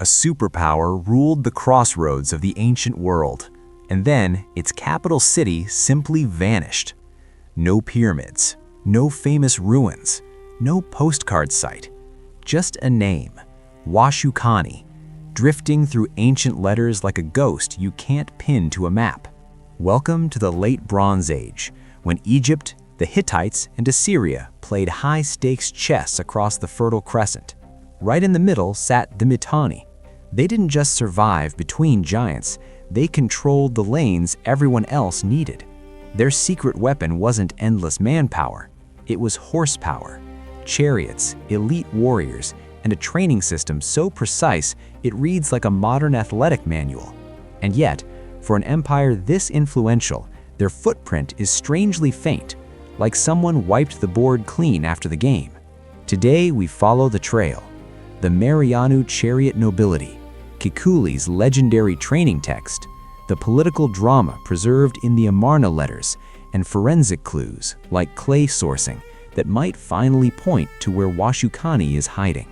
a superpower ruled the crossroads of the ancient world, and then its capital city simply vanished. No pyramids, no famous ruins, no postcard site, just a name, Washukanni, drifting through ancient letters like a ghost you can't pin to a map. Welcome to the Late Bronze Age, when Egypt, the Hittites, and Assyria played high-stakes chess across the Fertile Crescent. Right in the middle sat the Mitanni. They didn't just survive between giants, they controlled the lanes everyone else needed. Their secret weapon wasn't endless manpower, it was horsepower, chariots, elite warriors, and a training system so precise it reads like a modern athletic manual. And yet, for an empire this influential, their footprint is strangely faint, like someone wiped the board clean after the game. Today we follow the trail. The Maryannu chariot nobility, Kikkuli's legendary training text, the political drama preserved in the Amarna Letters, and forensic clues like clay sourcing that might finally point to where Washukanni is hiding.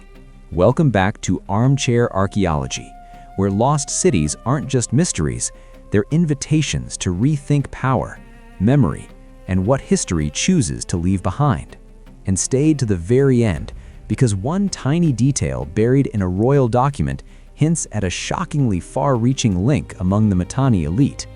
Welcome back to Armchair Archaeology, where lost cities aren't just mysteries, they're invitations to rethink power, memory, and what history chooses to leave behind. And stay to the very end, because one tiny detail buried in a royal document hints at a shockingly far-reaching link among the Mitanni elite,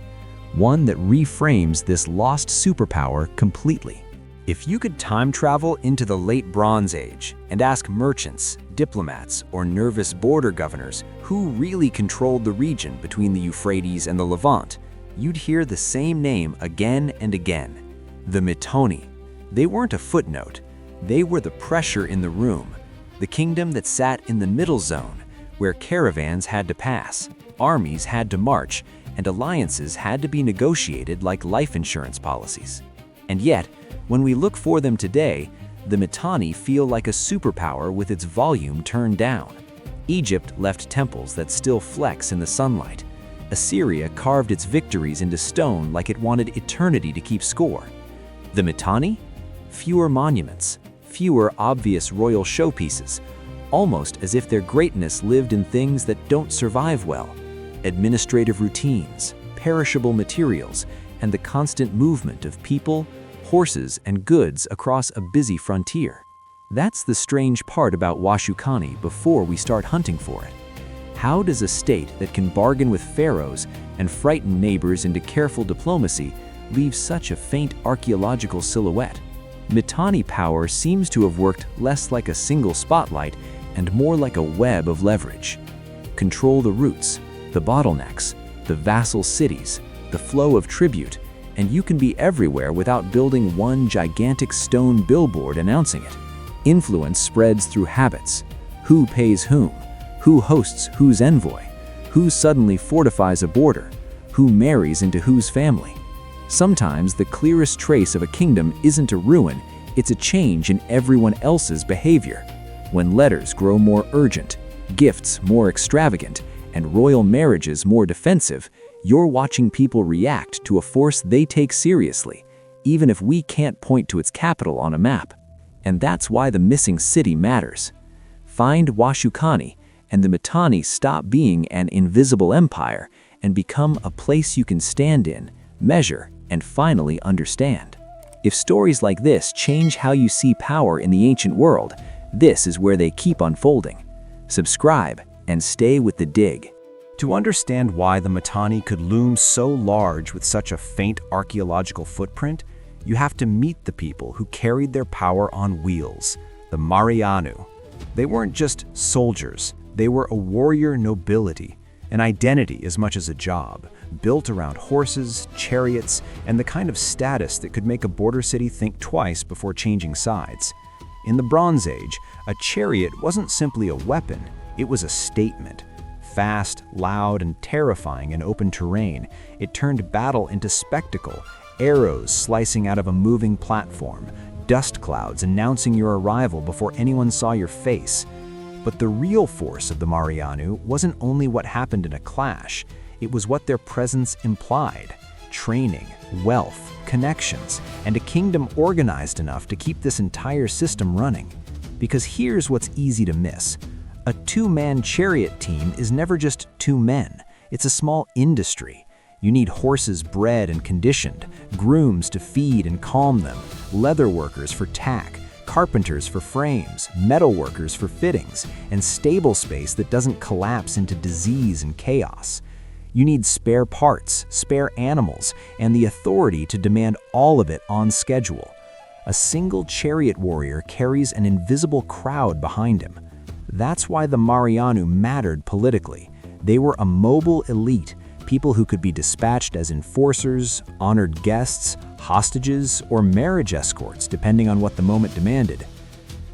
one that reframes this lost superpower completely. If you could time travel into the Late Bronze Age and ask merchants, diplomats, or nervous border governors who really controlled the region between the Euphrates and the Levant, you'd hear the same name again and again, the Mitanni. They weren't a footnote, they were the pressure in the room, the kingdom that sat in the middle zone, where caravans had to pass, armies had to march, and alliances had to be negotiated like life insurance policies. And yet, when we look for them today, the Mitanni feel like a superpower with its volume turned down. Egypt left temples that still flex in the sunlight. Assyria carved its victories into stone like it wanted eternity to keep score. The Mitanni? Fewer monuments, fewer obvious royal showpieces, almost as if their greatness lived in things that don't survive well. Administrative routines, perishable materials, and the constant movement of people, horses, and goods across a busy frontier. That's the strange part about Washukanni before we start hunting for it. How does a state that can bargain with pharaohs and frighten neighbors into careful diplomacy leave such a faint archaeological silhouette? Mitanni power seems to have worked less like a single spotlight and more like a web of leverage. Control the routes, the bottlenecks, the vassal cities, the flow of tribute, and you can be everywhere without building one gigantic stone billboard announcing it. Influence spreads through habits. Who pays whom? Who hosts whose envoy? Who suddenly fortifies a border? Who marries into whose family? Sometimes the clearest trace of a kingdom isn't a ruin, it's a change in everyone else's behavior. When letters grow more urgent, gifts more extravagant, and royal marriages more defensive, you're watching people react to a force they take seriously, even if we can't point to its capital on a map. And that's why the missing city matters. Find Washukanni, and the Mitanni stop being an invisible empire and become a place you can stand in, measure, and finally understand. If stories like this change how you see power in the ancient world, this is where they keep unfolding. Subscribe and stay with the dig. To understand why the Mitanni could loom so large with such a faint archaeological footprint, you have to meet the people who carried their power on wheels, the Maryannu. They weren't just soldiers, they were a warrior nobility, an identity as much as a job, built around horses, chariots, and the kind of status that could make a border city think twice before changing sides. In the Bronze Age, a chariot wasn't simply a weapon, it was a statement. Fast, loud, and terrifying in open terrain, it turned battle into spectacle, arrows slicing out of a moving platform, dust clouds announcing your arrival before anyone saw your face. But the real force of the Maryannu wasn't only what happened in a clash, it was what their presence implied: training, wealth, connections, and a kingdom organized enough to keep this entire system running. Because here's what's easy to miss. A two-man chariot team is never just two men. It's a small industry. You need horses bred and conditioned, grooms to feed and calm them, leather workers for tack, carpenters for frames, metal workers for fittings, and stable space that doesn't collapse into disease and chaos. You need spare parts, spare animals, and the authority to demand all of it on schedule. A single chariot warrior carries an invisible crowd behind him. That's why the Maryannu mattered politically. They were a mobile elite, people who could be dispatched as enforcers, honored guests, hostages, or marriage escorts, depending on what the moment demanded.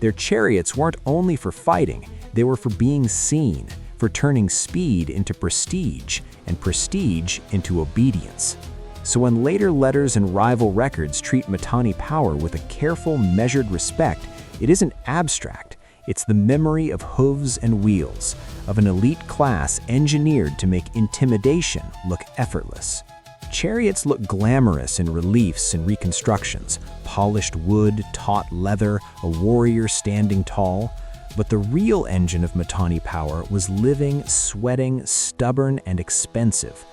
Their chariots weren't only for fighting, they were for being seen, for turning speed into prestige, and prestige into obedience. So when later letters and rival records treat Mitanni power with a careful, measured respect, it isn't abstract. It's the memory of hooves and wheels, of an elite class engineered to make intimidation look effortless. Chariots look glamorous in reliefs and reconstructions, polished wood, taut leather, a warrior standing tall. But the real engine of Mitanni power was living, sweating, stubborn, and expensive.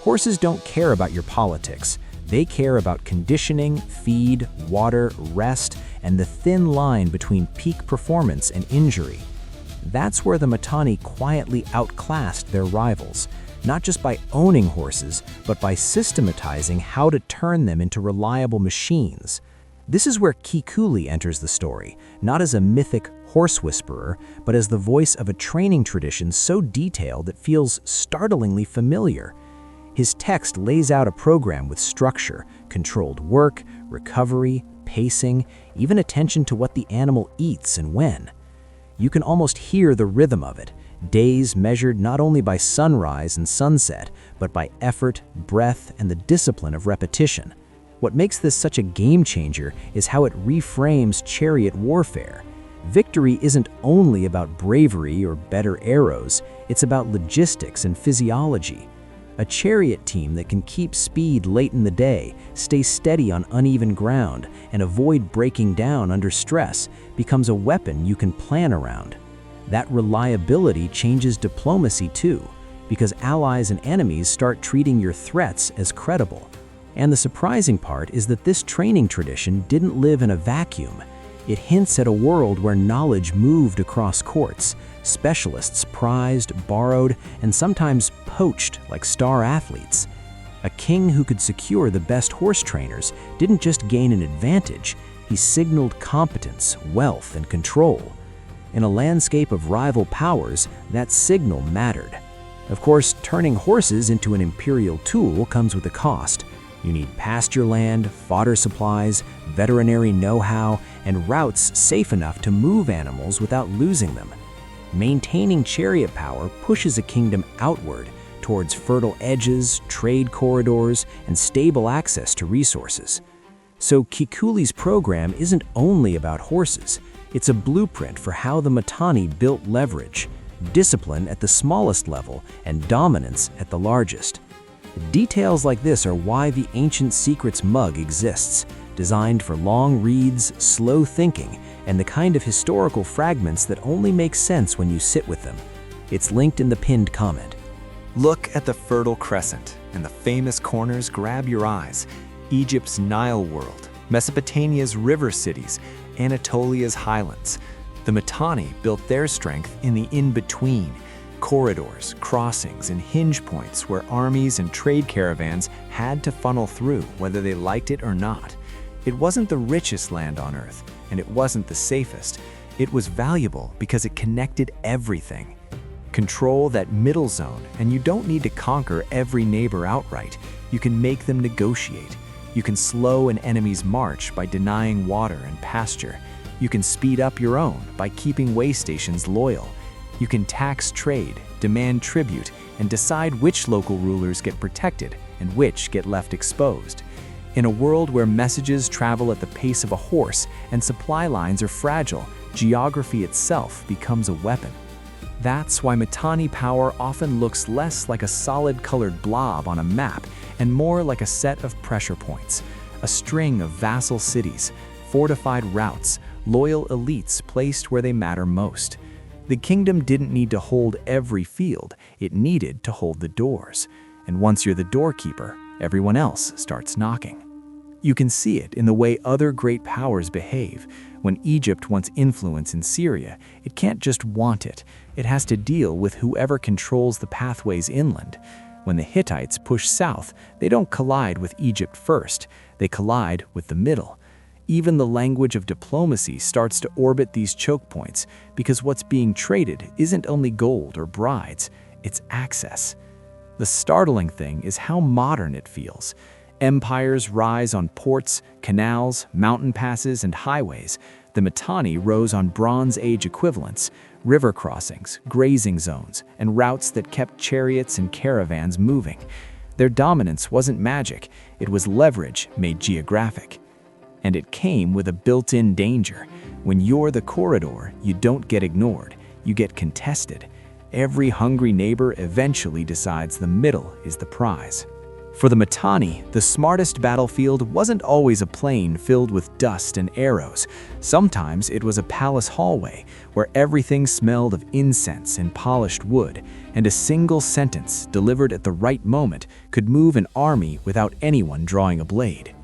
Horses don't care about your politics. They care about conditioning, feed, water, rest, and the thin line between peak performance and injury. That's where the Mitanni quietly outclassed their rivals, not just by owning horses, but by systematizing how to turn them into reliable machines. This is where Kikkuli enters the story, not as a mythic horse whisperer, but as the voice of a training tradition so detailed it feels startlingly familiar. His text lays out a program with structure, controlled work, recovery, pacing, even attention to what the animal eats and when. You can almost hear the rhythm of it, days measured not only by sunrise and sunset, but by effort, breath, and the discipline of repetition. What makes this such a game changer is how it reframes chariot warfare. Victory isn't only about bravery or better arrows, it's about logistics and physiology. A chariot team that can keep speed late in the day, stay steady on uneven ground, and avoid breaking down under stress becomes a weapon you can plan around. That reliability changes diplomacy too, because allies and enemies start treating your threats as credible. And the surprising part is that this training tradition didn't live in a vacuum. It hints at a world where knowledge moved across courts, specialists prized, borrowed, and sometimes poached like star athletes. A king who could secure the best horse trainers didn't just gain an advantage, he signaled competence, wealth, and control. In a landscape of rival powers, that signal mattered. Of course, turning horses into an imperial tool comes with a cost. You need pasture land, fodder supplies, veterinary know-how, and routes safe enough to move animals without losing them. Maintaining chariot power pushes a kingdom outward towards fertile edges, trade corridors, and stable access to resources. So Kikkuli's program isn't only about horses. It's a blueprint for how the Mitanni built leverage, discipline at the smallest level, and dominance at the largest. Details like this are why the Ancient Secrets mug exists, designed for long reads, slow thinking, and the kind of historical fragments that only make sense when you sit with them. It's linked in the pinned comment. Look at the Fertile Crescent, and the famous corners grab your eyes. Egypt's Nile world, Mesopotamia's river cities, Anatolia's highlands. The Mitanni built their strength in the in-between, corridors, crossings, and hinge points where armies and trade caravans had to funnel through, whether they liked it or not. It wasn't the richest land on Earth, and it wasn't the safest. It was valuable because it connected everything. Control that middle zone, and you don't need to conquer every neighbor outright. You can make them negotiate. You can slow an enemy's march by denying water and pasture. You can speed up your own by keeping way stations loyal. You can tax trade, demand tribute, and decide which local rulers get protected and which get left exposed. In a world where messages travel at the pace of a horse and supply lines are fragile, geography itself becomes a weapon. That's why Mitanni power often looks less like a solid colored blob on a map and more like a set of pressure points, a string of vassal cities, fortified routes, loyal elites placed where they matter most. The kingdom didn't need to hold every field, it needed to hold the doors. And once you're the doorkeeper, everyone else starts knocking. You can see it in the way other great powers behave. When Egypt wants influence in Syria, it can't just want it. It has to deal with whoever controls the pathways inland. When the Hittites push south, they don't collide with Egypt first. They collide with the middle. Even the language of diplomacy starts to orbit these choke points because what's being traded isn't only gold or brides, it's access. The startling thing is how modern it feels. Empires rise on ports, canals, mountain passes, and highways. The Mitanni rose on Bronze Age equivalents, river crossings, grazing zones, and routes that kept chariots and caravans moving. Their dominance wasn't magic, it was leverage made geographic. And it came with a built-in danger. When you're the corridor, you don't get ignored, you get contested. Every hungry neighbor eventually decides the middle is the prize. For the Mitanni, the smartest battlefield wasn't always a plain filled with dust and arrows. Sometimes it was a palace hallway where everything smelled of incense and polished wood, and a single sentence delivered at the right moment could move an army without anyone drawing a blade.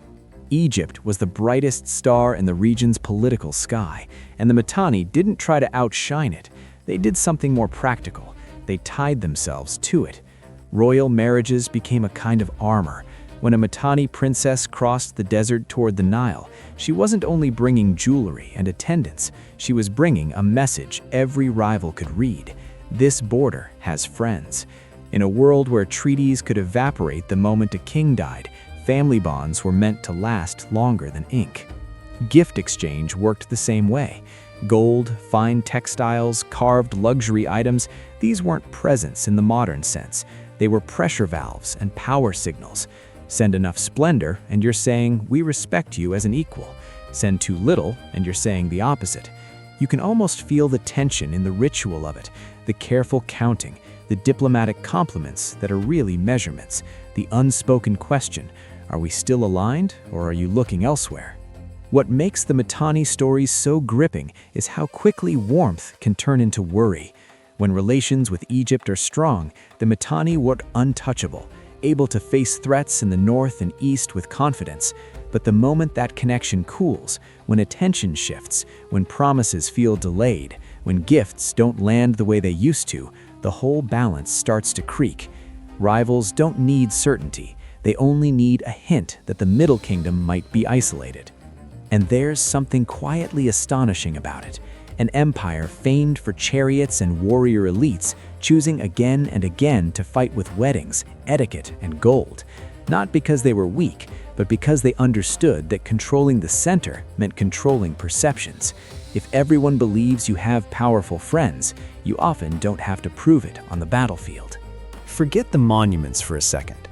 Egypt was the brightest star in the region's political sky, and the Mitanni didn't try to outshine it. They did something more practical. They tied themselves to it. Royal marriages became a kind of armor. When a Mitanni princess crossed the desert toward the Nile, she wasn't only bringing jewelry and attendants, she was bringing a message every rival could read. This border has friends. In a world where treaties could evaporate the moment a king died, family bonds were meant to last longer than ink. Gift exchange worked the same way. Gold, fine textiles, carved luxury items, these weren't presents in the modern sense. They were pressure valves and power signals. Send enough splendor and you're saying, we respect you as an equal. Send too little and you're saying the opposite. You can almost feel the tension in the ritual of it, the careful counting, the diplomatic compliments that are really measurements, the unspoken question, are we still aligned or are you looking elsewhere? What makes the Mitanni stories so gripping is how quickly warmth can turn into worry. When relations with Egypt are strong, the Mitanni were untouchable, able to face threats in the north and east with confidence. But the moment that connection cools, when attention shifts, when promises feel delayed, when gifts don't land the way they used to, the whole balance starts to creak. Rivals don't need certainty, they only need a hint that the Middle Kingdom might be isolated. And there's something quietly astonishing about it. An empire famed for chariots and warrior elites, choosing again and again to fight with weddings, etiquette, and gold. Not because they were weak, but because they understood that controlling the center meant controlling perceptions. If everyone believes you have powerful friends, you often don't have to prove it on the battlefield. Forget the monuments for a second.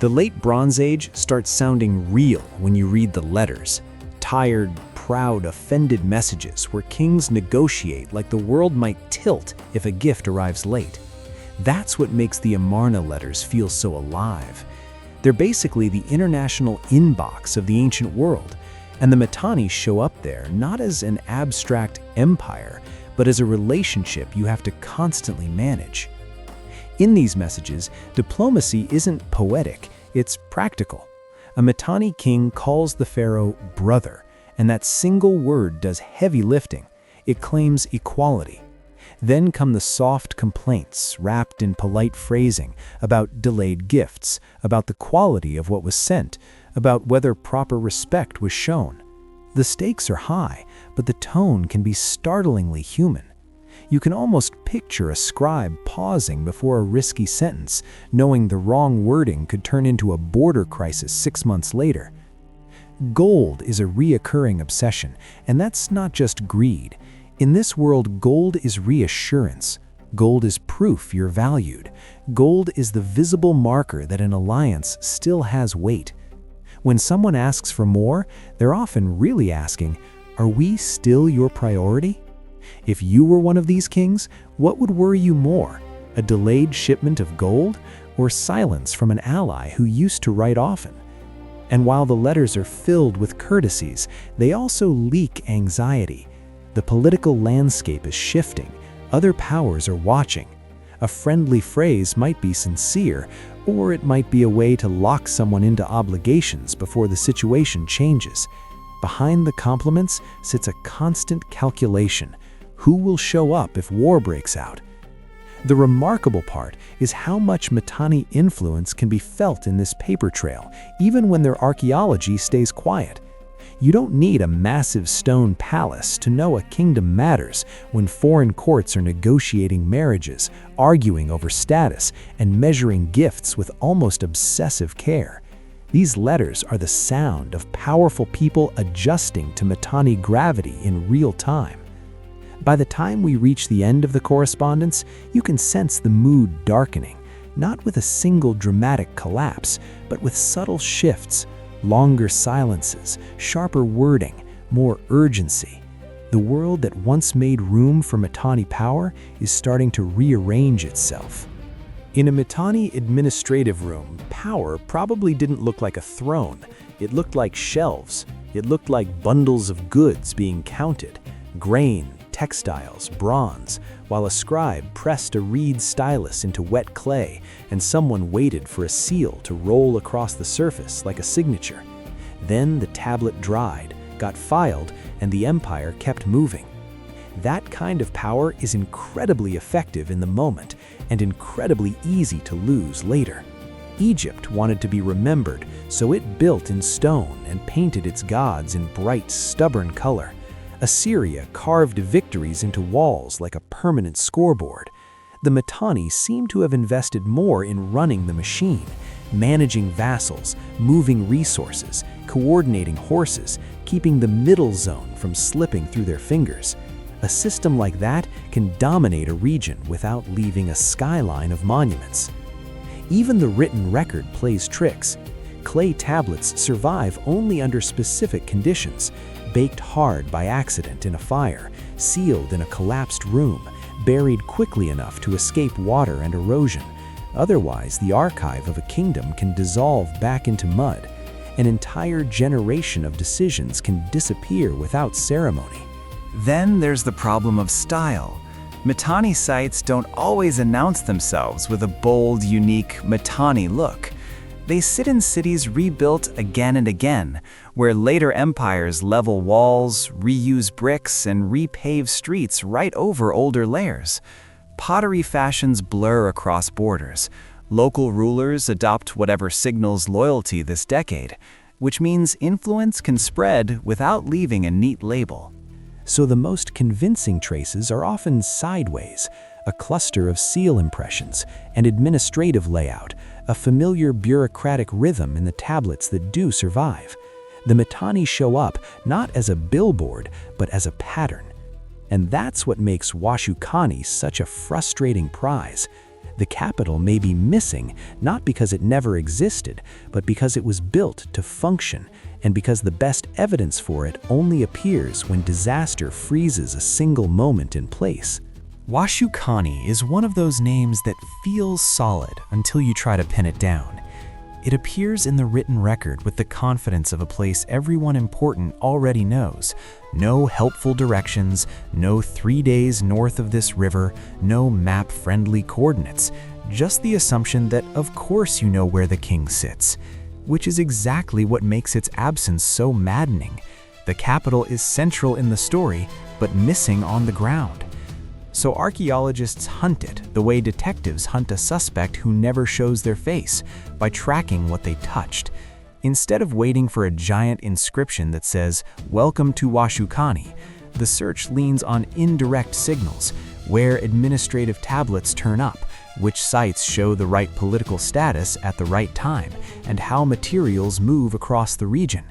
The late Bronze Age starts sounding real when you read the letters. Tired, proud, offended messages where kings negotiate like the world might tilt if a gift arrives late. That's what makes the Amarna Letters feel so alive. They're basically the international inbox of the ancient world, and the Mitanni show up there not as an abstract empire, but as a relationship you have to constantly manage. In these messages, diplomacy isn't poetic, it's practical. A Mitanni king calls the pharaoh brother, and that single word does heavy lifting. It claims equality. Then come the soft complaints wrapped in polite phrasing about delayed gifts, about the quality of what was sent, about whether proper respect was shown. The stakes are high, but the tone can be startlingly human. You can almost picture a scribe pausing before a risky sentence, knowing the wrong wording could turn into a border crisis 6 months later. Gold is a reoccurring obsession, and that's not just greed. In this world, gold is reassurance. Gold is proof you're valued. Gold is the visible marker that an alliance still has weight. When someone asks for more, they're often really asking, are we still your priority? If you were one of these kings, what would worry you more? A delayed shipment of gold, or silence from an ally who used to write often? And while the letters are filled with courtesies, they also leak anxiety. The political landscape is shifting. Other powers are watching. A friendly phrase might be sincere, or it might be a way to lock someone into obligations before the situation changes. Behind the compliments sits a constant calculation. Who will show up if war breaks out? The remarkable part is how much Mitanni influence can be felt in this paper trail, even when their archaeology stays quiet. You don't need a massive stone palace to know a kingdom matters when foreign courts are negotiating marriages, arguing over status, and measuring gifts with almost obsessive care. These letters are the sound of powerful people adjusting to Mitanni gravity in real time. By the time we reach the end of the correspondence, you can sense the mood darkening, not with a single dramatic collapse, but with subtle shifts. Longer silences, sharper wording, more urgency. The world that once made room for Mitanni power is starting to rearrange itself. In a Mitanni administrative room, power probably didn't look like a throne. It looked like shelves. It looked like bundles of goods being counted. Grain, textiles, bronze, while a scribe pressed a reed stylus into wet clay and someone waited for a seal to roll across the surface like a signature. Then the tablet dried, got filed, and the empire kept moving. That kind of power is incredibly effective in the moment and incredibly easy to lose later. Egypt wanted to be remembered, so it built in stone and painted its gods in bright, stubborn color. Assyria carved victories into walls like a permanent scoreboard. The Mitanni seem to have invested more in running the machine, managing vassals, moving resources, coordinating horses, keeping the middle zone from slipping through their fingers. A system like that can dominate a region without leaving a skyline of monuments. Even the written record plays tricks. Clay tablets survive only under specific conditions, baked hard by accident in a fire, sealed in a collapsed room, buried quickly enough to escape water and erosion. Otherwise, the archive of a kingdom can dissolve back into mud. An entire generation of decisions can disappear without ceremony. Then there's the problem of style. Mitanni sites don't always announce themselves with a bold, unique Mitanni look. They sit in cities rebuilt again and again, where later empires level walls, reuse bricks, and repave streets right over older layers. Pottery fashions blur across borders. Local rulers adopt whatever signals loyalty this decade, which means influence can spread without leaving a neat label. So the most convincing traces are often sideways, a cluster of seal impressions, an administrative layout, a familiar bureaucratic rhythm in the tablets that do survive. The Mitanni show up not as a billboard, but as a pattern. And that's what makes Washukanni such a frustrating prize. The capital may be missing, not because it never existed, but because it was built to function, and because the best evidence for it only appears when disaster freezes a single moment in place. Washukanni is one of those names that feels solid until you try to pin it down. It appears in the written record with the confidence of a place everyone important already knows. No helpful directions, no 3 days north of this river, no map-friendly coordinates, just the assumption that of course you know where the king sits, which is exactly what makes its absence so maddening. The capital is central in the story, but missing on the ground. So archaeologists hunt it the way detectives hunt a suspect who never shows their face, by tracking what they touched. Instead of waiting for a giant inscription that says, "Welcome to Washukanni," the search leans on indirect signals, where administrative tablets turn up, which sites show the right political status at the right time, and how materials move across the region.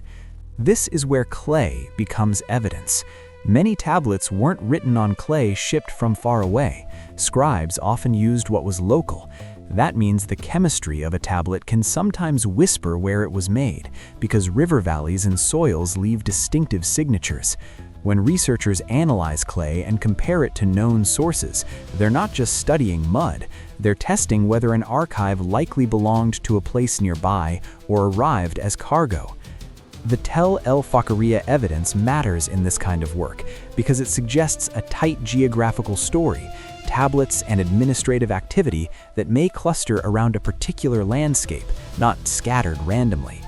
This is where clay becomes evidence. Many tablets weren't written on clay shipped from far away. Scribes often used what was local. That means the chemistry of a tablet can sometimes whisper where it was made, because river valleys and soils leave distinctive signatures. When researchers analyze clay and compare it to known sources, they're not just studying mud, they're testing whether an archive likely belonged to a place nearby or arrived as cargo. The Tel El Fakhariya evidence matters in this kind of work because it suggests a tight geographical story, tablets and administrative activity that may cluster around a particular landscape, not scattered randomly.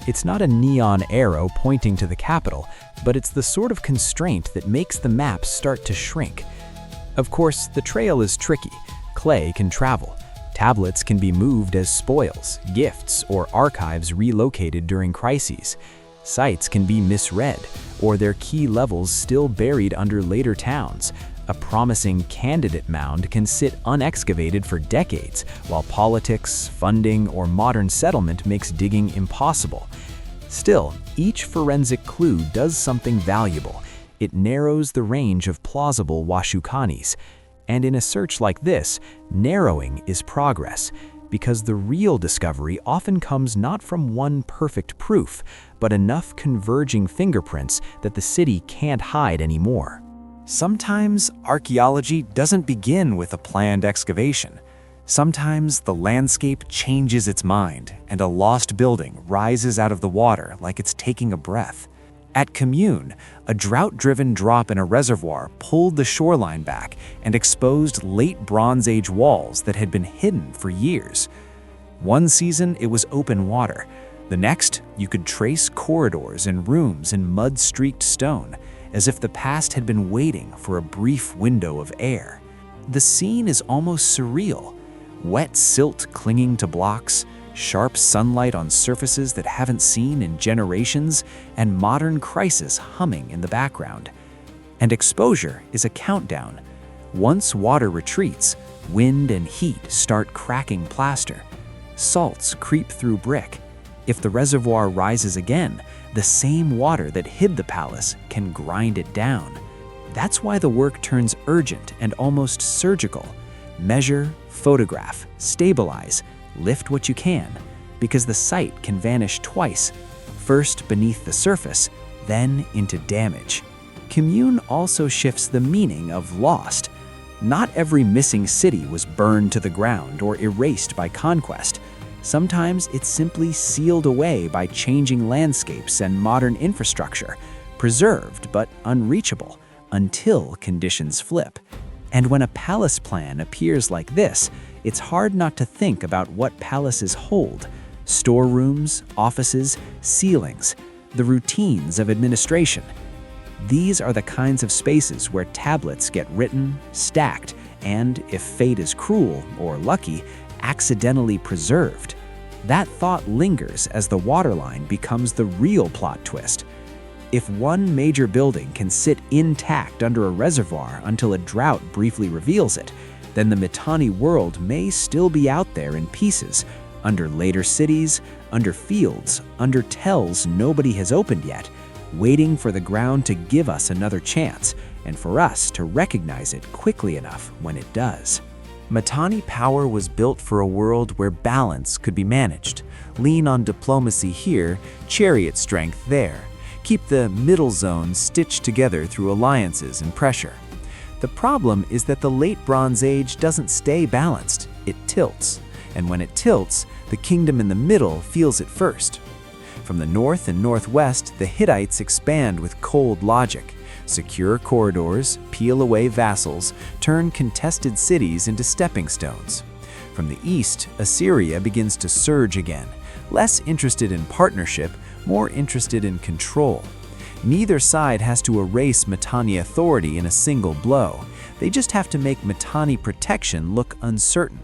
It's not a neon arrow pointing to the capital, but it's the sort of constraint that makes the maps start to shrink. Of course, the trail is tricky. Clay can travel. Tablets can be moved as spoils, gifts, or archives relocated during crises. Sites can be misread, or their key levels still buried under later towns. A promising candidate mound can sit unexcavated for decades, while politics, funding, or modern settlement makes digging impossible. Still, each forensic clue does something valuable. It narrows the range of plausible Washukannis. And in a search like this, narrowing is progress, because the real discovery often comes not from one perfect proof, but enough converging fingerprints that the city can't hide anymore. Sometimes archaeology doesn't begin with a planned excavation. Sometimes the landscape changes its mind, and a lost building rises out of the water like it's taking a breath. At Kemune, a drought-driven drop in a reservoir pulled the shoreline back and exposed late Bronze Age walls that had been hidden for years. One season, it was open water. The next, you could trace corridors and rooms in mud-streaked stone, as if the past had been waiting for a brief window of air. The scene is almost surreal. Wet silt clinging to blocks, sharp sunlight on surfaces that haven't seen in generations, and modern crisis humming in the background. And exposure is a countdown. Once water retreats, wind and heat start cracking plaster. Salts creep through brick. If the reservoir rises again, the same water that hid the palace can grind it down. That's why the work turns urgent and almost surgical. Measure, photograph, stabilize, lift what you can, because the site can vanish twice, first beneath the surface, then into damage. Kemune also shifts the meaning of lost. Not every missing city was burned to the ground or erased by conquest. Sometimes it's simply sealed away by changing landscapes and modern infrastructure, preserved but unreachable, until conditions flip. And when a palace plan appears like this, it's hard not to think about what palaces hold: storerooms, offices, ceilings, the routines of administration. These are the kinds of spaces where tablets get written, stacked, and, if fate is cruel or lucky, accidentally preserved. That thought lingers as the waterline becomes the real plot twist. If one major building can sit intact under a reservoir until a drought briefly reveals it, then the Mitanni world may still be out there in pieces, under later cities, under fields, under tells nobody has opened yet, waiting for the ground to give us another chance, and for us to recognize it quickly enough when it does. Mitanni power was built for a world where balance could be managed. Lean on diplomacy here, chariot strength there. Keep the middle zone stitched together through alliances and pressure. The problem is that the late Bronze Age doesn't stay balanced, it tilts. And when it tilts, the kingdom in the middle feels it first. From the north and northwest, the Hittites expand with cold logic. Secure corridors, peel away vassals, turn contested cities into stepping stones. From the east, Assyria begins to surge again, less interested in partnership, more interested in control. Neither side has to erase Mitanni authority in a single blow. They just have to make Mitanni protection look uncertain.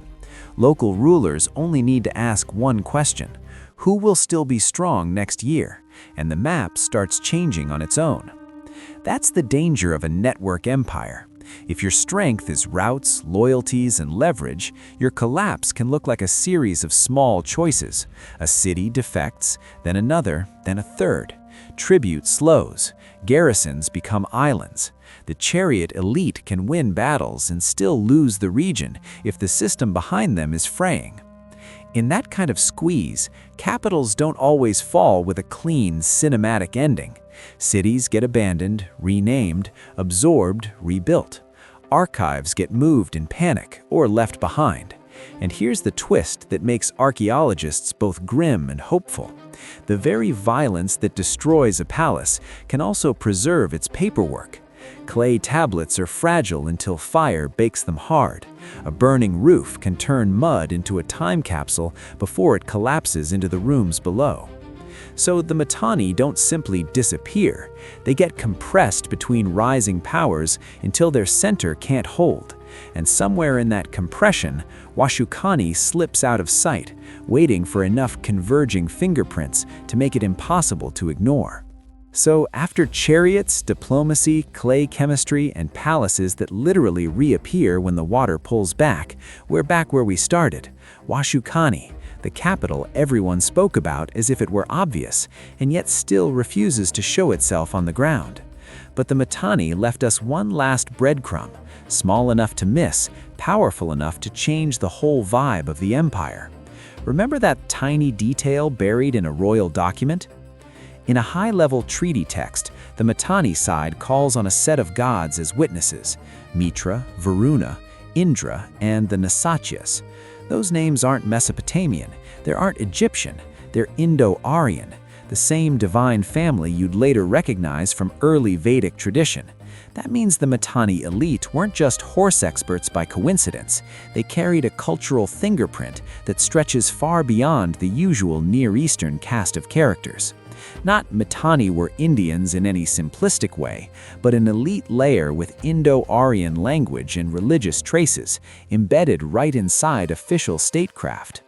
Local rulers only need to ask one question: who will still be strong next year? And the map starts changing on its own. That's the danger of a network empire. If your strength is routes, loyalties, and leverage, your collapse can look like a series of small choices. A city defects, then another, then a third. Tribute slows. Garrisons become islands. The chariot elite can win battles and still lose the region if the system behind them is fraying. In that kind of squeeze, capitals don't always fall with a clean, cinematic ending. Cities get abandoned, renamed, absorbed, rebuilt. Archives get moved in panic or left behind. And here's the twist that makes archaeologists both grim and hopeful. The very violence that destroys a palace can also preserve its paperwork. Clay tablets are fragile until fire bakes them hard. A burning roof can turn mud into a time capsule before it collapses into the rooms below. So the Mitanni don't simply disappear. They get compressed between rising powers until their center can't hold. And somewhere in that compression, Washukanni slips out of sight, waiting for enough converging fingerprints to make it impossible to ignore. So after chariots, diplomacy, clay chemistry, and palaces that literally reappear when the water pulls back, we're back where we started. Washukanni, the capital everyone spoke about as if it were obvious, and yet still refuses to show itself on the ground. But the Mitanni left us one last breadcrumb, small enough to miss, powerful enough to change the whole vibe of the empire. Remember that tiny detail buried in a royal document? In a high-level treaty text, the Mitanni side calls on a set of gods as witnesses: Mitra, Varuna, Indra, and the Nasatyas. Those names aren't Mesopotamian, they aren't Egyptian, they're Indo-Aryan, the same divine family you'd later recognize from early Vedic tradition. That means the Mitanni elite weren't just horse experts by coincidence. They carried a cultural fingerprint that stretches far beyond the usual Near Eastern cast of characters. Not Mitanni were Indians in any simplistic way, but an elite layer with Indo-Aryan language and religious traces, embedded right inside official statecraft.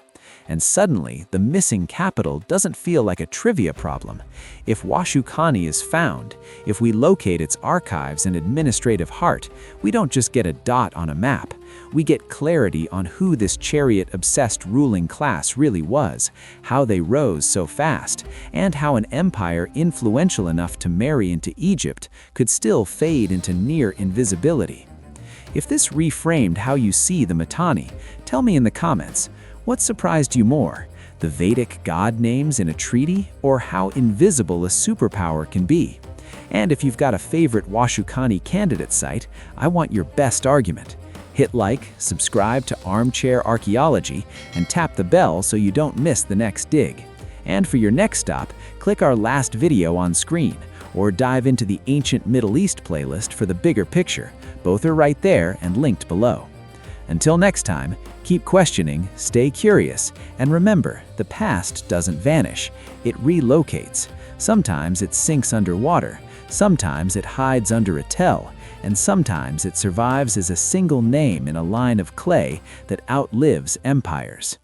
And suddenly, the missing capital doesn't feel like a trivia problem. If Washukanni is found, if we locate its archives and administrative heart, we don't just get a dot on a map. We get clarity on who this chariot-obsessed ruling class really was, how they rose so fast, and how an empire influential enough to marry into Egypt could still fade into near invisibility. If this reframed how you see the Mitanni, tell me in the comments. What surprised you more, the Vedic god names in a treaty, or how invisible a superpower can be? And if you've got a favorite Washukanni candidate site, I want your best argument. Hit like, subscribe to Armchair Archaeology, and tap the bell so you don't miss the next dig. And for your next stop, click our last video on screen, or dive into the Ancient Middle East playlist for the bigger picture. Both are right there and linked below. Until next time, keep questioning, stay curious, and remember, the past doesn't vanish, it relocates. Sometimes it sinks underwater, sometimes it hides under a tell, and sometimes it survives as a single name in a line of clay that outlives empires.